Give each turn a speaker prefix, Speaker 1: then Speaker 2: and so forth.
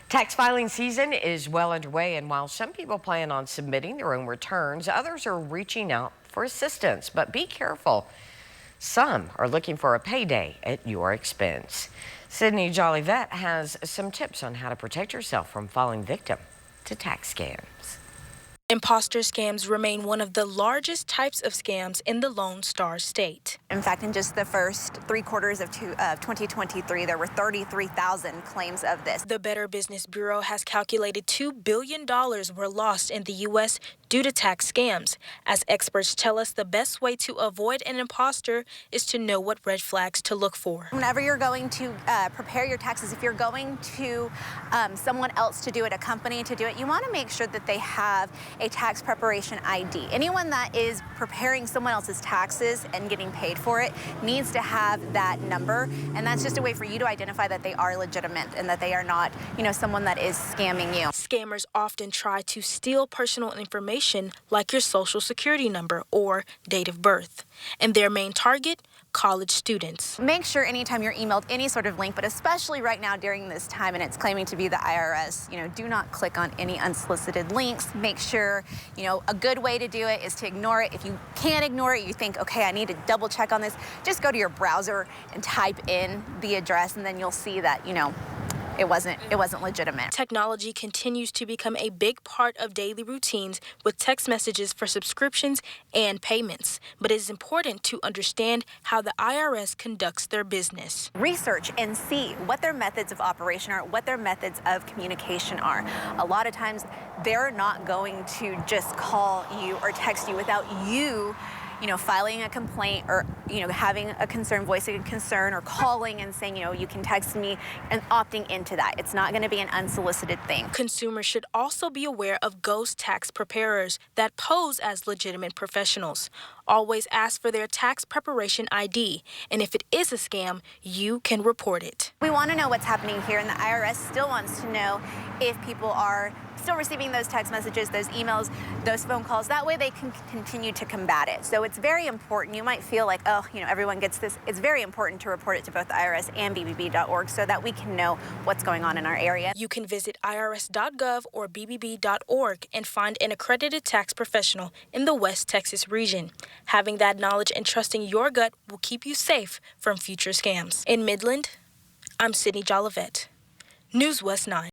Speaker 1: Tax filing season is well underway, and while some people plan on submitting their own returns, others are reaching out for assistance. But be careful. Some are looking for a payday at your expense. Sydney Jolivette has some tips on how to protect yourself from falling victim to tax scams.
Speaker 2: Imposter scams remain one of the largest types of scams in the Lone Star State.
Speaker 3: In fact, in just the first 3 quarters of 2023, there were 33,000 claims of this.
Speaker 2: The Better Business Bureau has calculated $2 billion were lost in the U.S. due to tax scams. As experts tell us, the best way to avoid an imposter is to know what red flags to look for.
Speaker 3: Whenever you're going to prepare your taxes, if you're going to someone else to do it, a company to do it, you want to make sure that they have a tax preparation ID. Anyone that is preparing someone else's taxes and getting paid for it needs to have that number, and that's just a way for you to identify that they are legitimate and that they are not, someone that is scamming you.
Speaker 2: Scammers often try to steal personal information like your social security number or date of birth, and their main target, college students.
Speaker 3: Make sure anytime you're emailed any sort of link, but especially right now during this time and it's claiming to be the IRS, do not click on any unsolicited links. Make sure, a good way to do it is to ignore it. If you can't ignore it, you think, okay, I need to double check on this, just go to your browser and type in the address, and then you'll see that, it wasn't legitimate.
Speaker 2: Technology continues to become a big part of daily routines with text messages for subscriptions and payments. But it is important to understand how the IRS conducts their business.
Speaker 3: Research and see what their methods of operation are, what their methods of communication are. A lot of times they're not going to just call you or text you without you filing a complaint or, having a concern, voicing a concern, or calling and saying, you can text me, and opting into that. It's not going to be an unsolicited thing.
Speaker 2: Consumers should also be aware of ghost tax preparers that pose as legitimate professionals. Always ask for their tax preparation ID, and if it is a scam, you can report it.
Speaker 3: We want to know what's happening here, and the IRS still wants to know if people are still receiving those text messages, those emails, those phone calls. That way they can continue to combat it. So it's very important. You might feel like, everyone gets this. It's very important to report it to both the IRS and bbb.org so that we can know what's going on in our area.
Speaker 2: You can visit irs.gov or bbb.org and find an accredited tax professional in the West Texas region. Having that knowledge and trusting your gut will keep you safe from future scams. In Midland, I'm Sydney Jolivette, News West 9.